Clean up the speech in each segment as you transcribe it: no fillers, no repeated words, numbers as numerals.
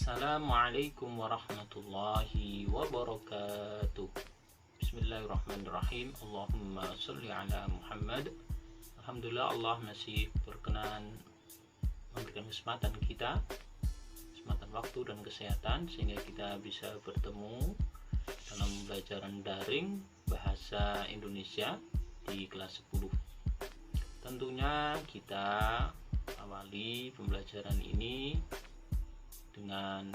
Assalamualaikum warahmatullahi wabarakatuh. Bismillahirrahmanirrahim. Allahumma sholli ala Muhammad. Alhamdulillah, Allah masih berkenan memberikan kesempatan waktu dan kesehatan sehingga kita bisa bertemu dalam pembelajaran daring bahasa Indonesia di kelas 10. Tentunya kita awali pembelajaran ini dengan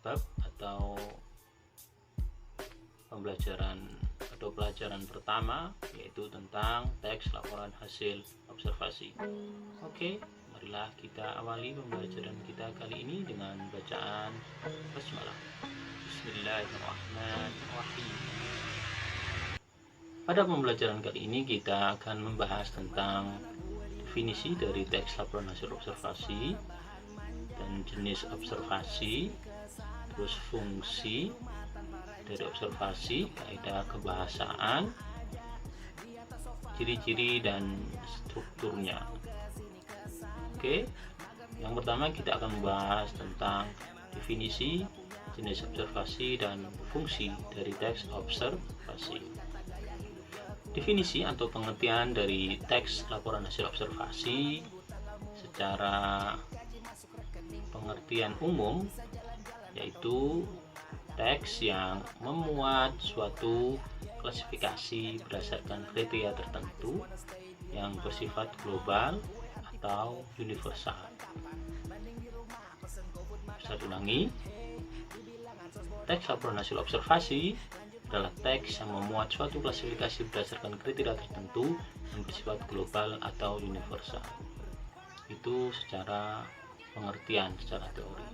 bab atau pelajaran pertama, yaitu tentang teks laporan hasil observasi. Oke, marilah kita awali pembelajaran kita kali ini dengan bacaan basmalah. Bismillahirrahmanirrahim. Pada pembelajaran kali ini kita akan membahas tentang definisi dari teks laporan hasil observasi dan jenis observasi, terus fungsi dari observasi, kaidah kebahasaan, ciri-ciri dan strukturnya. Oke, yang pertama kita akan membahas tentang definisi, jenis observasi dan fungsi dari teks observasi. Definisi atau pengertian dari teks laporan hasil observasi secara pengertian umum yaitu teks yang memuat suatu klasifikasi berdasarkan kriteria tertentu yang bersifat global atau universal. Bisa diulangi, teks laporan hasil observasi adalah teks yang memuat suatu klasifikasi berdasarkan kriteria tertentu yang bersifat global atau universal. Itu secara pengertian, secara teori.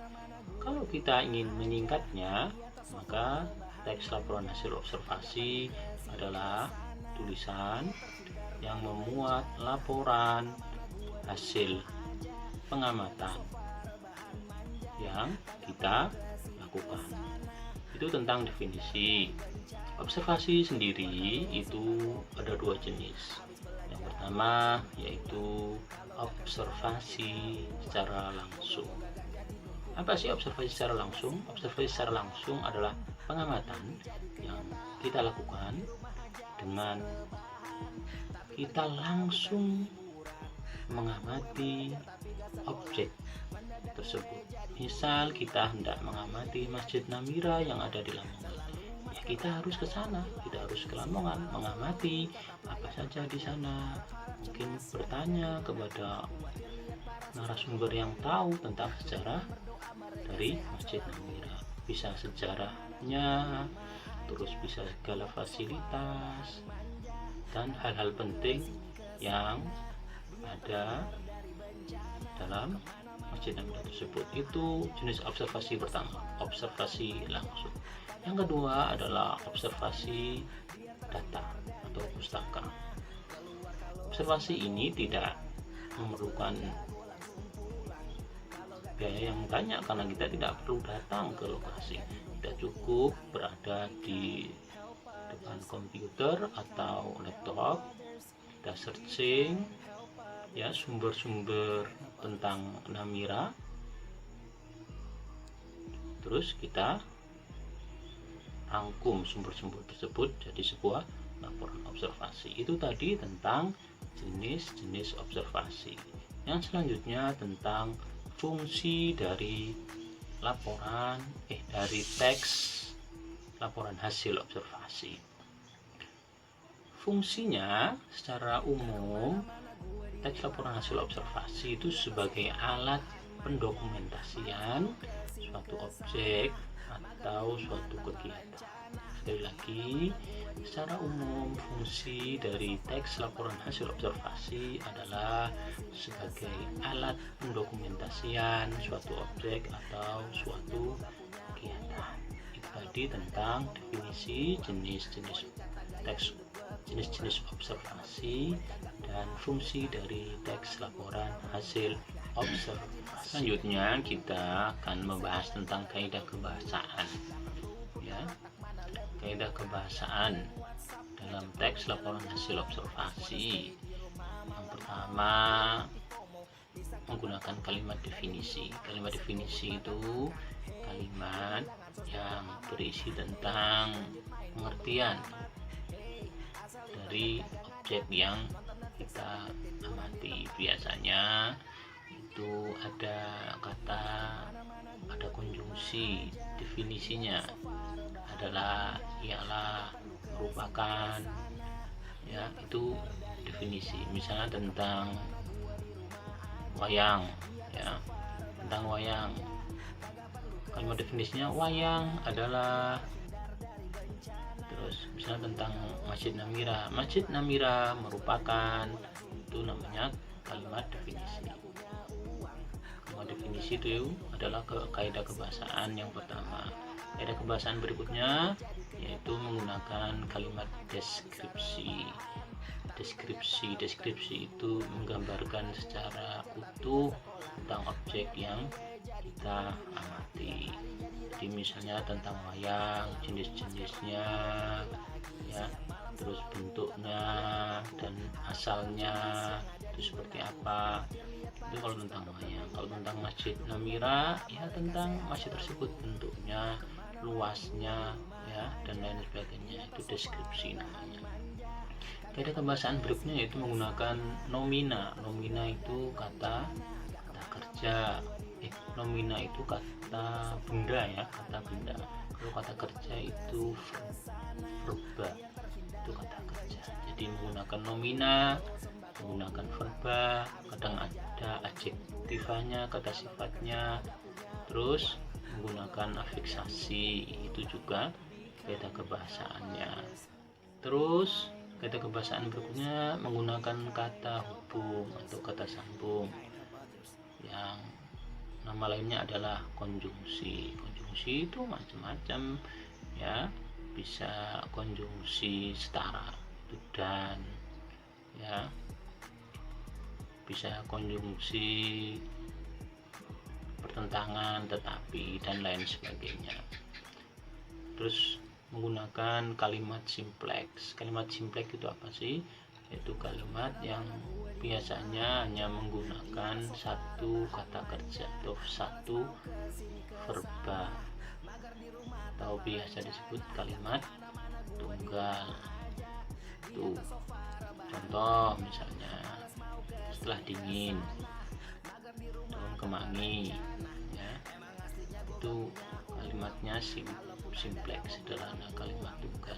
Kalau kita ingin menyingkatnya, maka teks laporan hasil observasi adalah tulisan yang memuat laporan hasil pengamatan yang kita lakukan. Itu tentang definisi. Observasi sendiri itu ada dua jenis. Yang pertama yaitu observasi secara langsung. Apa sih observasi secara langsung? Observasi secara langsung adalah pengamatan yang kita lakukan dengan kita langsung mengamati objek tersebut. Misal kita hendak mengamati Masjid Namira yang ada di Lamongan, ya kita harus ke sana, kita harus ke Lamongan mengamati apa saja di sana. Mungkin bertanya kepada narasumber yang tahu tentang sejarah dari Masjid Namira, bisa sejarahnya, terus bisa segala fasilitas dan hal-hal penting yang ada dalam Masjid Namira tersebut. Itu jenis observasi pertama, observasi langsung. Yang kedua adalah observasi data atau pustaka. Observasi ini tidak memerlukan biaya yang banyak karena kita tidak perlu datang ke lokasi. Kita cukup berada di depan komputer atau laptop, kita searching ya sumber-sumber tentang Namira, terus kita rangkum sumber-sumber tersebut jadi sebuah laporan observasi. Itu tadi tentang jenis-jenis observasi. Yang selanjutnya tentang fungsi dari dari teks laporan hasil observasi. Fungsinya secara umum, teks laporan hasil observasi itu sebagai alat pendokumentasian suatu objek atau suatu kegiatan. Sekali lagi, secara umum fungsi dari teks laporan hasil observasi adalah sebagai alat pendokumentasian suatu objek atau suatu kegiatan. Itu tadi tentang definisi jenis-jenis teks, jenis-jenis observasi dan fungsi dari teks laporan hasil observasi. Selanjutnya kita akan membahas tentang kaidah kebahasaan. Ya, kaidah kebahasaan dalam teks laporan hasil observasi. Yang pertama menggunakan kalimat definisi. Kalimat definisi itu kalimat yang berisi tentang pengertian dari objek yang kita amati. Biasanya itu ada konjungsi. Definisinya adalah, ialah, merupakan, ya, itu definisi. Misalnya tentang wayang, ya, tentang wayang, kalimat definisinya wayang adalah. Terus misalnya tentang Masjid Namira merupakan, itu namanya kalimat definisi. Kalimat definisi itu adalah kaidah kebahasaan yang pertama. Kaidah kebahasaan berikutnya yaitu menggunakan kalimat deskripsi. Deskripsi itu menggambarkan secara utuh tentang objek yang kita amati. Jadi misalnya tentang wayang, jenis-jenisnya, ya, terus bentuknya dan asalnya itu seperti apa. Itu kalau tentang wayang. Kalau tentang Masjid Namira, ya tentang masjid tersebut, bentuknya, luasnya, ya, dan lain sebagainya. Itu deskripsi namanya. Kaidah kebahasaan berikutnya yaitu menggunakan nomina. Nomina itu kata kerja. Nomina itu kata benda, ya, kata benda. Kalau kata kerja itu verba, itu kata kerja. Jadi menggunakan nomina, menggunakan verba, kadang ada adjektifanya, kata sifatnya, terus menggunakan afiksasi, itu juga kaidah kebahasaannya. Terus kaidah kebahasaan berikutnya menggunakan kata hubung atau kata sambung, yang nama lainnya adalah konjungsi. Konjungsi itu macam-macam, ya, bisa konjungsi setara, itu dan, ya, bisa konjungsi pertentangan, tetapi, dan lain sebagainya. Terus menggunakan kalimat simpleks. Kalimat simpleks itu apa sih? Yaitu kalimat yang biasanya hanya menggunakan satu kata kerja atau satu verba, atau biasa disebut kalimat tunggal. Tuh, contoh misalnya setelah dingin, daun kemangi, ya, itu kalimatnya simpleks, sederhana, kalimat tunggal.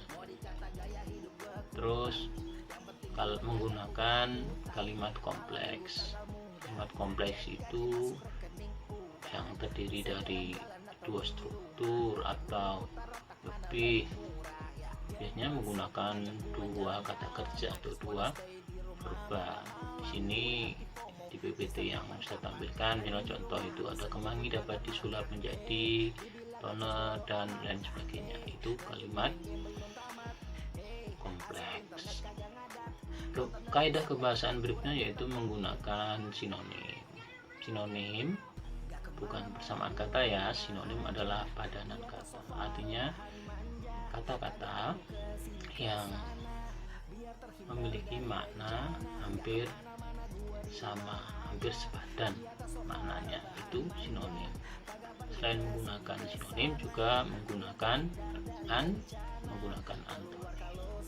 Terus kalau menggunakan kalimat kompleks. Kalimat kompleks itu yang terdiri dari dua struktur atau lebih, biasanya menggunakan dua kata kerja atau dua verba. Di sini di PPT yang saya tampilkan, misalnya contoh itu ada kemangi dapat disulap menjadi toner dan lain sebagainya. Itu kalimat kompleks. Kaidah kebahasaan berikutnya yaitu menggunakan sinonim. Sinonim bukan persamaan kata, ya. Sinonim adalah padanan kata. Artinya kata-kata yang memiliki makna hampir sama, hampir sepadan maknanya, itu sinonim. Selain menggunakan sinonim juga menggunakan antoni,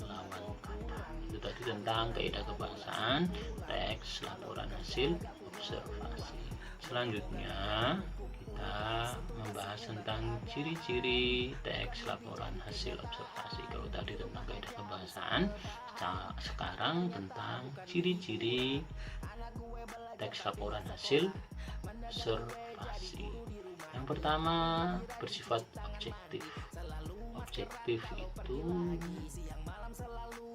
lawan kata. Itu tadi tentang kaidah kebahasaan, teks, laporan hasil observasi. Selanjutnya kita membahas tentang ciri-ciri teks laporan hasil observasi. Kalau tadi tentang kaidah kebahasaan, sekarang tentang ciri-ciri teks laporan hasil observasi. Yang pertama, bersifat objektif. Objektif itu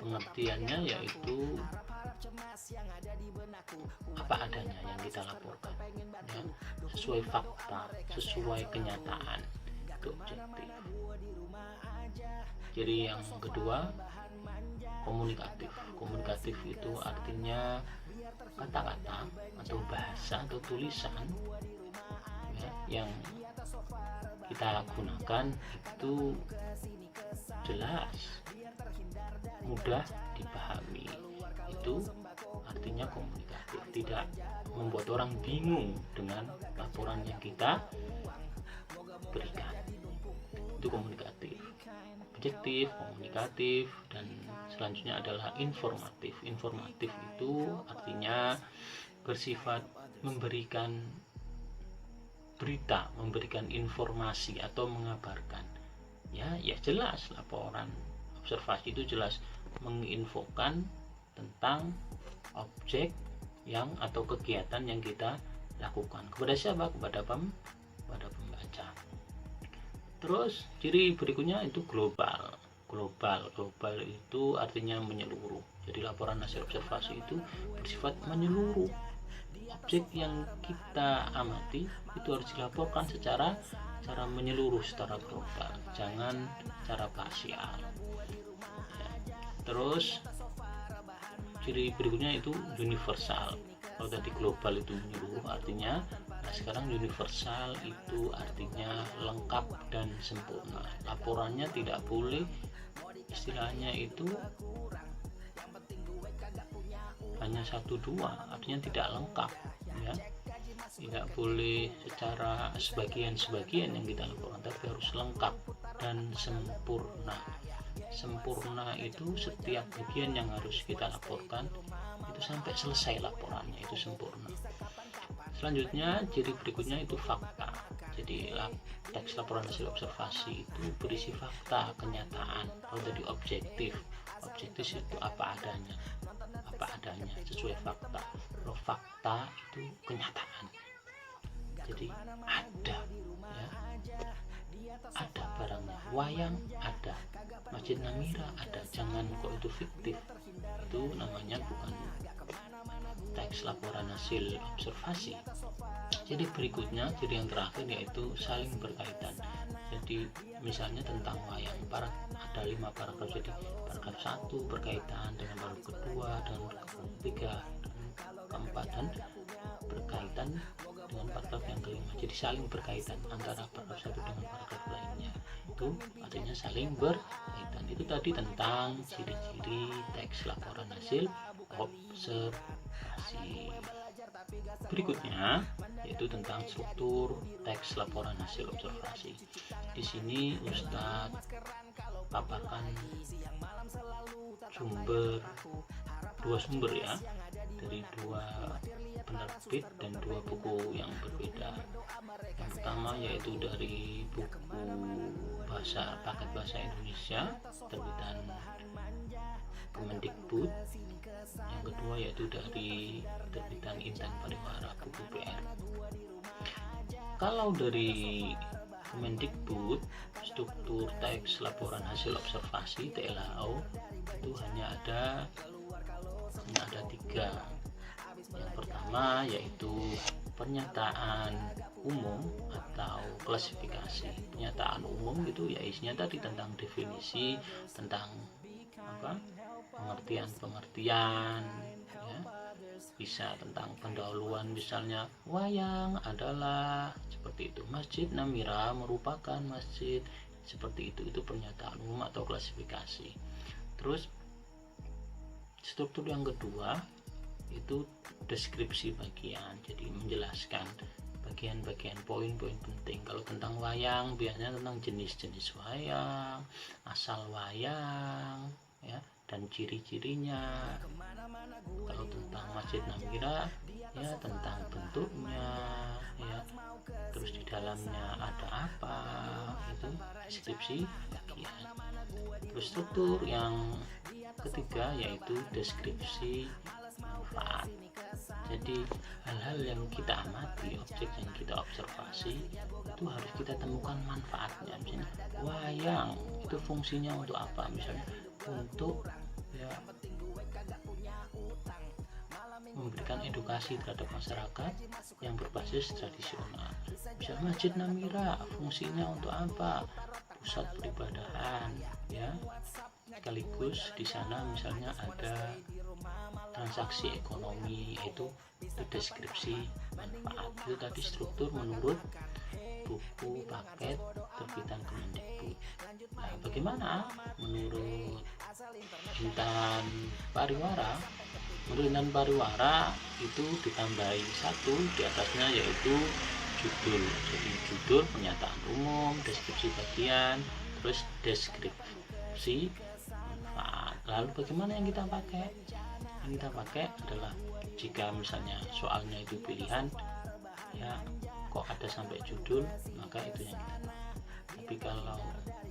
pengertiannya yaitu apa adanya yang kita laporkan, ya, sesuai fakta, sesuai kenyataan, itu objektif. Jadi yang kedua, komunikatif. Komunikatif itu artinya kata-kata atau bahasa atau tulisan, ya, yang kita gunakan itu jelas, mudah dipahami. Itu artinya komunikatif, tidak membuat orang bingung dengan laporan yang kita berikan. Itu komunikatif. Objektif, komunikatif, dan selanjutnya adalah informatif. Informatif itu artinya bersifat memberikan berita, memberikan informasi atau mengabarkan. Ya jelas, laporan observasi itu jelas menginfokan tentang objek yang atau kegiatan yang kita lakukan. Kepada siapa? Kepada pembaca. Terus ciri berikutnya itu global. Global itu artinya menyeluruh. Jadi laporan hasil observasi itu bersifat menyeluruh. Objek yang kita amati itu harus dilaporkan secara menyeluruh, secara global, jangan secara parsial. Ya. Terus ciri berikutnya itu universal. Kalau tadi global itu menyeluruh, artinya sekarang universal itu artinya lengkap dan sempurna. Laporannya tidak boleh, istilahnya itu hanya 1-2, artinya tidak lengkap, ya. Tidak boleh secara sebagian yang kita laporkan, tapi harus lengkap dan sempurna. Sempurna itu setiap bagian yang harus kita laporkan itu sampai selesai laporannya itu sempurna. Selanjutnya ciri berikutnya itu fakta. Jadi teks laporan hasil observasi itu berisi fakta, kenyataan. Kalau tadi objektif itu apa adanya, sesuai fakta. Kalau fakta itu kenyataan. Jadi ada, ya, ada barangnya. Wayang ada, Masjid Namira ada. Jangan kok itu fiktif. Itu namanya bukan teks laporan hasil observasi. Jadi berikutnya, jadi yang terakhir yaitu saling berkaitan. Jadi misalnya tentang wayang, ada 5 paragraf. Jadi paragraf 1 berkaitan dengan paragraf kedua, dengan paragraf ketiga, dan keempat, dan berkaitan dengan paragraf yang kelima. Jadi saling berkaitan antara paragraf 1 dengan paragraf lainnya. Itu artinya saling berkaitan. Itu tadi tentang ciri-ciri teks laporan hasil observasi. Berikutnya yaitu tentang struktur teks laporan hasil observasi. Di sini Ustadz paparkan dua sumber ya, dari 2 penerbit dan 2 buku yang berbeda. Yang pertama yaitu dari buku paket bahasa Indonesia terbitan Kemendikbud. Yang kedua yaitu dari terbitan Intan Pariwara buku PR. Kalau dari Kemendikbud, struktur teks laporan hasil observasi TLHO itu hanya ada 3. Yang pertama yaitu pernyataan umum atau klasifikasi. Pernyataan umum itu ya isinya tadi tentang definisi, tentang pengertian, ya. Bisa tentang pendahuluan, misalnya wayang adalah seperti itu, Masjid Namira merupakan masjid seperti itu pernyataan umum atau klasifikasi. Terus struktur yang kedua itu deskripsi bagian, jadi menjelaskan bagian-bagian poin-poin penting. Kalau tentang wayang biasanya tentang jenis-jenis wayang, asal wayang, ya, dan ciri-cirinya. Kalau tentang Masjid Namira ya tentang bentuknya, ya, terus di dalamnya ada apa, itu deskripsi bagian. Terus struktur yang ketiga yaitu deskripsi manfaat. Jadi hal-hal yang kita amati, objek yang kita observasi itu harus kita temukan manfaatnya. Misalnya wayang itu fungsinya untuk apa, misalnya untuk memberikan edukasi terhadap masyarakat yang berbasis tradisional. Misalnya Masjid Namira fungsinya untuk apa, pusat peribadahan, ya, sekaligus di sana misalnya ada transaksi ekonomi, yaitu deskripsi manfaat. Itu tadi struktur menurut buku paket terbitan Kemendikbud. Nah, bagaimana menurut Intan Pariwara? Menurut Intan Pariwara itu ditambahin satu di atasnya, yaitu judul. Jadi judul pernyataan umum, deskripsi bagian, terus deskripsi manfaat. Lalu bagaimana yang kita pakai? Yang kita pakai adalah jika misalnya soalnya itu pilihan, ya kok ada sampai judul, maka itu yang kita pakai. Tapi kalau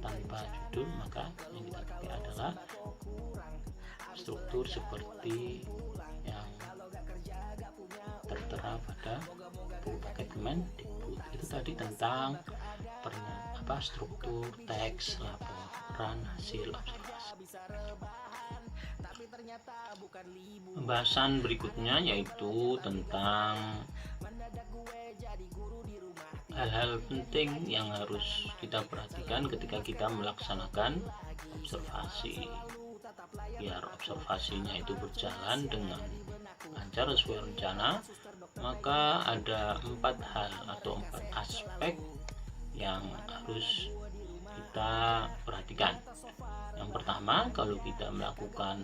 tanpa judul, maka yang kita pakai adalah struktur seperti yang tertera pada buku paket Kemendikbud. Itu tadi tentang struktur teks laporan hasil observasi. Pembahasan berikutnya yaitu tentang hal-hal penting yang harus kita perhatikan ketika kita melaksanakan observasi. Biar observasinya itu berjalan dengan lancar sesuai rencana, maka ada 4 hal atau 4 aspek yang harus kita perhatikan. Yang pertama, kalau kita melakukan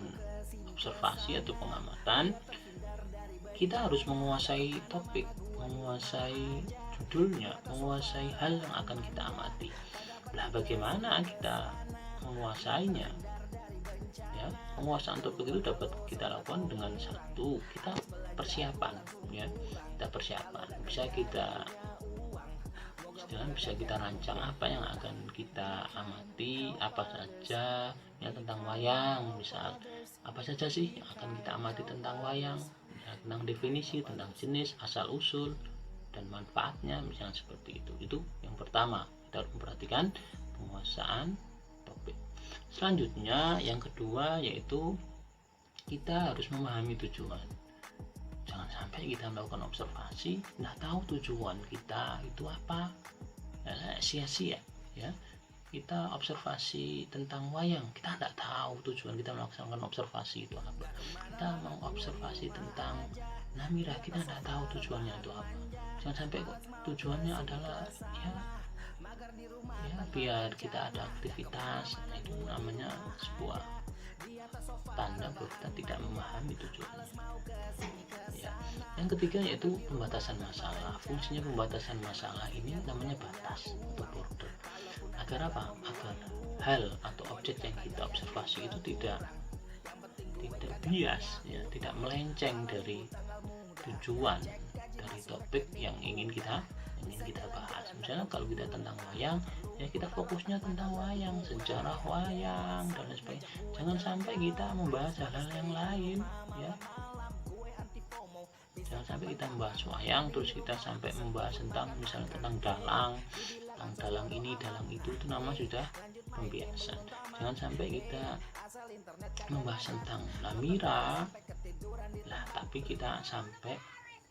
observasi atau pengamatan, kita harus menguasai topik, menguasai judulnya, menguasai hal yang akan kita amati. Nah, bagaimana kita menguasainya? Ya, penguasaan topik itu dapat kita lakukan dengan satu, kita persiapan, ya. Kita persiapan, bisa kita rancang apa yang akan kita amati, apa saja ya tentang wayang. Misal, apa saja sih yang akan kita amati tentang wayang, ya, tentang definisi, tentang jenis, asal usul, dan manfaatnya, misalnya seperti itu. Itu yang pertama, kita harus memperhatikan penguasaan topik. Selanjutnya yang kedua yaitu kita harus memahami tujuan. Jangan sampai kita melakukan observasi nggak tahu tujuan kita itu apa, sia-sia ya. Kita observasi tentang wayang, kita nggak tahu tujuan kita melaksanakan observasi itu apa. Kita mengobservasi tentang Namira, kita nggak tahu tujuannya itu apa. Jangan sampai kok tujuannya adalah ya biar kita ada aktivitas. Nah, itu namanya sebuah tanda bahwa kita tidak memahami tujuannya. Ya. Yang ketiga yaitu pembatasan masalah. Fungsinya pembatasan masalah ini namanya batas atau border. Agar apa? Agar hal atau objek yang kita observasi itu tidak bias, ya, tidak melenceng dari tujuan dari topik yang ingin kita bahas. Misalnya kalau kita tentang wayang, ya kita fokusnya tentang wayang, sejarah wayang dan lain sebagainya. Jangan sampai kita membahas hal-hal yang lain, ya. Jangan sampai kita membahas wayang terus kita sampai membahas tentang misalnya tentang dalang ini, dalang itu nama sudah pembiasan. Jangan sampai kita membahas tentang Namira, tapi kita sampai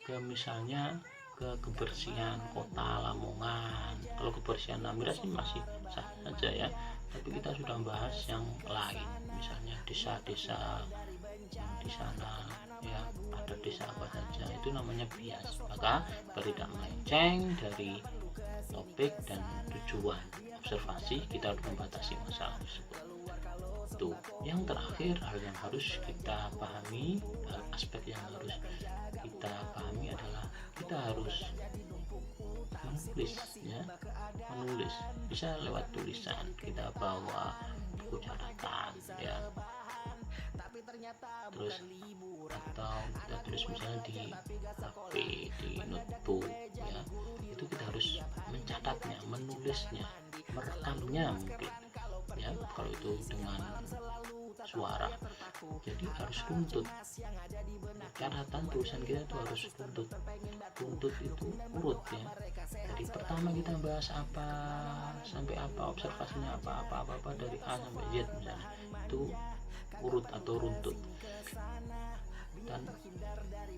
ke misalnya ke kebersihan kota Lamongan. Kalau kebersihan Namira sih masih sah saja ya, tapi kita sudah bahas yang lain, misalnya desa-desa yang di sana, ya ada desa apa saja, itu namanya bias. Maka tidak melenceng dari topik dan tujuan observasi, kita harus membatasi masalah tersebut. Tuh, yang terakhir hal yang harus kita pahami, aspek yang harus kita pahami adalah kita harus menulis, bisa lewat tulisan, kita bawa buku catatan ya, terus atau kita tulis misalnya di HP, di notebook ya, itu kita harus mencatatnya, menulisnya, merekamnya mungkin ya, kalau itu dengan suara. Jadi harus runtut, catatan tulisan kita itu harus runtut itu urut ya. Jadi pertama kita bahas apa sampai apa, observasinya apa dari A sampai Z misalnya, itu urut atau runtut. Dan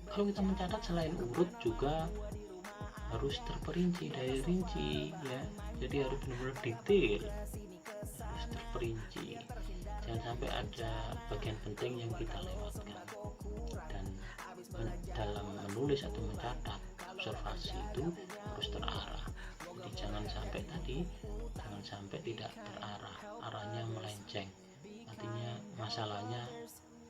kalau kita mencatat selain urut juga harus terperinci, dari rinci ya, jadi harus benar-benar detail, harus memperinci, jangan sampai ada bagian penting yang kita lewatkan. Dan dalam menulis atau mencatat observasi itu harus terarah. Jadi jangan sampai tidak terarah, arahnya melenceng, artinya masalahnya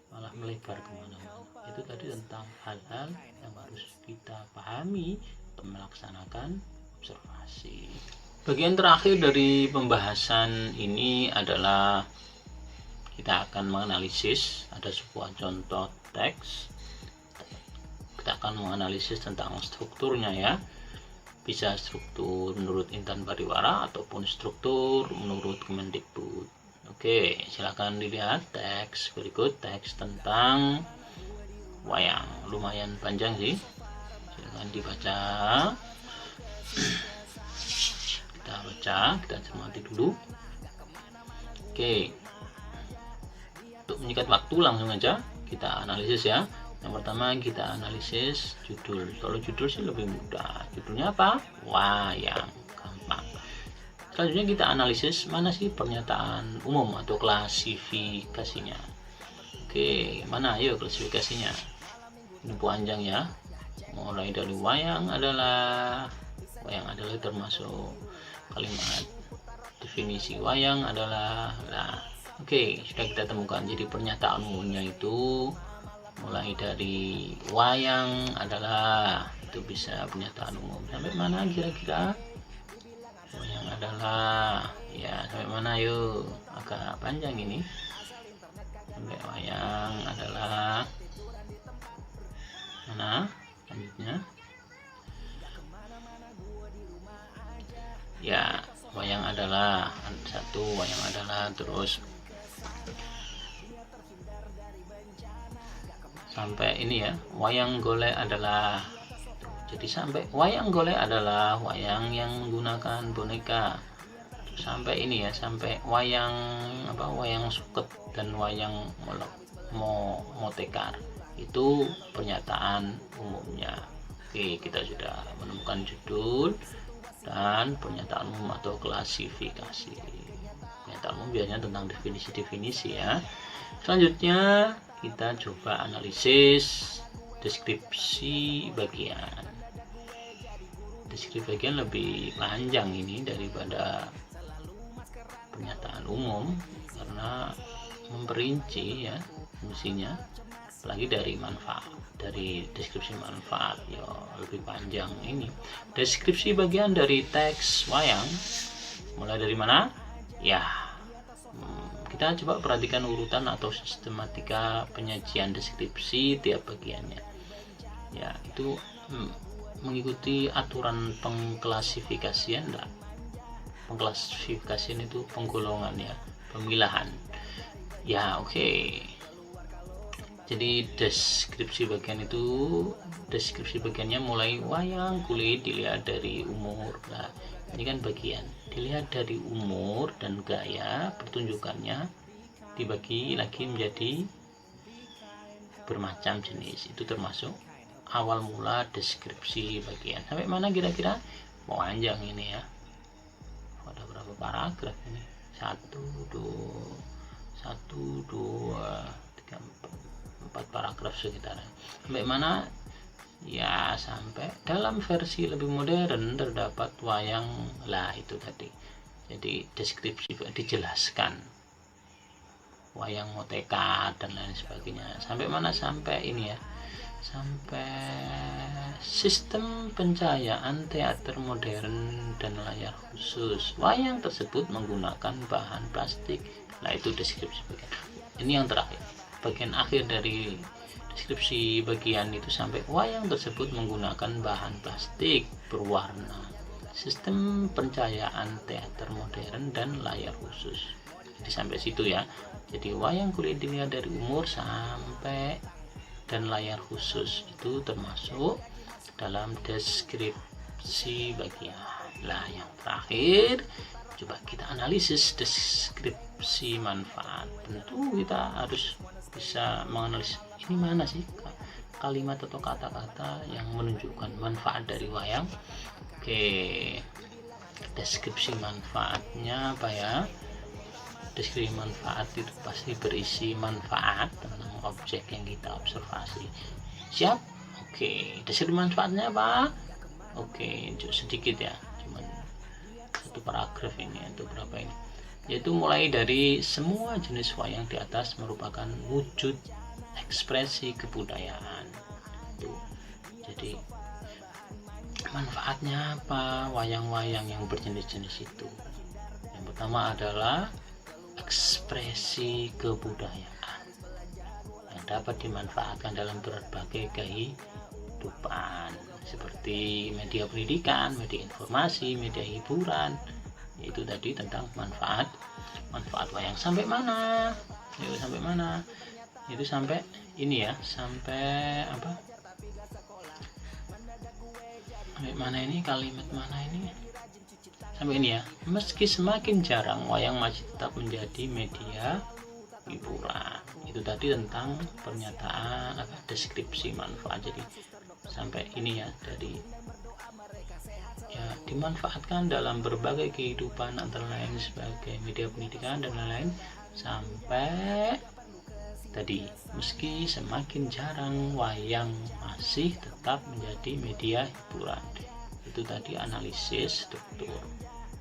malah melebar kemana-mana. Itu tadi tentang hal-hal yang harus kita pahami untuk melaksanakan observasi. Bagian terakhir dari pembahasan ini adalah kita akan menganalisis. Ada sebuah contoh teks, kita akan menganalisis tentang strukturnya ya, bisa struktur menurut Intan Pariwara ataupun struktur menurut Kemendikbud. Oke, silakan dilihat teks berikut, teks tentang wayang, lumayan panjang sih, silakan dibaca. Kita baca, kita cermati dulu. Oke, untuk menyikat waktu langsung aja kita analisis ya. Yang pertama kita analisis judul. Kalau judul sih lebih mudah. Judulnya apa? Wayang, gampang. Selanjutnya kita analisis mana sih pernyataan umum atau klasifikasinya. Oke, mana ayo klasifikasinya? Ini panjang ya. Mulai dari wayang adalah termasuk kalimat definisi wayang adalah. Nah, oke, sudah kita temukan. Jadi pernyataan umumnya itu mulai dari wayang adalah, itu bisa pernyataan umum. Sampai mana kira-kira? Wayang adalah, ya sampai mana yuk? Agak panjang ini. Sampai wayang adalah mana? Selanjutnya ya, wayang adalah satu, wayang adalah, terus sampai ini ya, wayang golek adalah. Jadi sampai wayang golek adalah wayang yang menggunakan boneka. Terus sampai ini ya, sampai wayang wayang suket dan wayang motekar. Itu pernyataan umumnya. Oke, kita sudah menemukan judul dan pernyataan umum atau klasifikasi. Pernyataan umum biasanya tentang definisi-definisi ya. Selanjutnya kita coba analisis deskripsi bagian. Deskripsi bagian lebih panjang ini daripada pernyataan umum karena memperinci ya fungsinya, apalagi dari deskripsi manfaat ya lebih panjang ini. Deskripsi bagian dari teks wayang mulai dari mana? Ya, kita coba perhatikan urutan atau sistematika penyajian deskripsi tiap bagiannya. Ya, itu mengikuti aturan pengklasifikasian enggak? Pengklasifikasian itu penggolongan ya, pemilahan. Ya, oke. Jadi deskripsi bagiannya mulai wayang kulit dilihat dari umur. Nah, ini kan bagian dilihat dari umur dan gaya pertunjukannya dibagi lagi menjadi bermacam jenis. Itu termasuk awal mula deskripsi bagian. Sampai mana kira-kira? Panjang ini ya. Ada berapa paragraf ini? 1, 2, 3, 4 paragraf sekitar. Sampai mana? Ya, sampai dalam versi lebih modern terdapat wayang lah, itu tadi. Jadi deskripsi dijelaskan wayang moteka dan lain sebagainya. Sampai mana? Sampai ini ya, sampai sistem pencahayaan teater modern dan layar khusus. Wayang tersebut menggunakan bahan plastik. Nah, itu deskripsi bagian. Ini yang terakhir, bagian akhir dari deskripsi bagian itu sampai wayang tersebut menggunakan bahan plastik berwarna, sistem pencahayaan teater modern dan layar khusus. Jadi sampai situ ya. Jadi wayang kulit dilihat dari umur sampai dan layar khusus itu termasuk dalam deskripsi bagian. Nah, yang terakhir coba kita analisis deskripsi manfaat. Tentu kita harus bisa menganalisis ini mana sih kalimat atau kata-kata yang menunjukkan manfaat dari wayang. Oke, deskripsi manfaatnya apa ya? deskripsi manfaat itu pasti berisi manfaat tentang objek yang kita observasi. Siap? Oke, deskripsi manfaatnya apa? Oke, sedikit ya, cuman satu paragraf ini atau berapa ini, yaitu mulai dari semua jenis wayang di atas merupakan wujud ekspresi kebudayaan. Jadi manfaatnya apa wayang-wayang yang berjenis-jenis itu? Yang pertama adalah ekspresi kebudayaan yang dapat dimanfaatkan dalam berbagai kehidupan seperti media pendidikan, media informasi, media hiburan. Itu tadi tentang manfaat wayang. Sampai mana? Sampai mana? Itu sampai ini ya, sampai apa? Sampai mana ini, kalimat mana ini? Sampai ini ya. Meski semakin jarang, wayang masih tetap menjadi media hiburan. Itu tadi tentang pernyataan deskripsi manfaat. Jadi sampai ini ya, dari ya dimanfaatkan dalam berbagai kehidupan antara lain sebagai media pendidikan dan lain-lain, sampai tadi meski semakin jarang, wayang masih tetap menjadi media hiburan. Itu tadi analisis struktur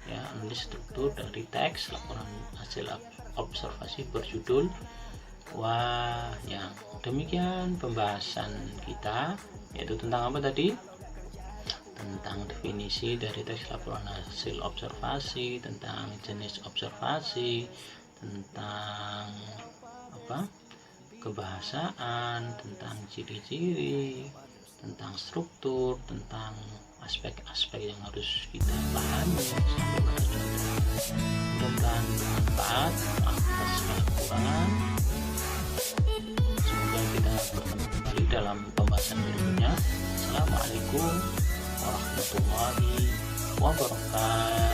ya, analisis struktur dari teks laporan hasil observasi berjudul wayang. Demikian pembahasan kita, yaitu tentang apa tadi? Tentang definisi dari teks laporan hasil observasi, tentang jenis observasi, tentang apa? Kebahasaan, tentang ciri-ciri, tentang struktur, tentang aspek-aspek yang harus kita pahami sampai pada contoh. Mudah-mudahan bermanfaat. Atas kekurangan, semoga kita bertemu kembali dalam pembahasan berikutnya. Assalamualaikum warahmatullahi wabarakatuh.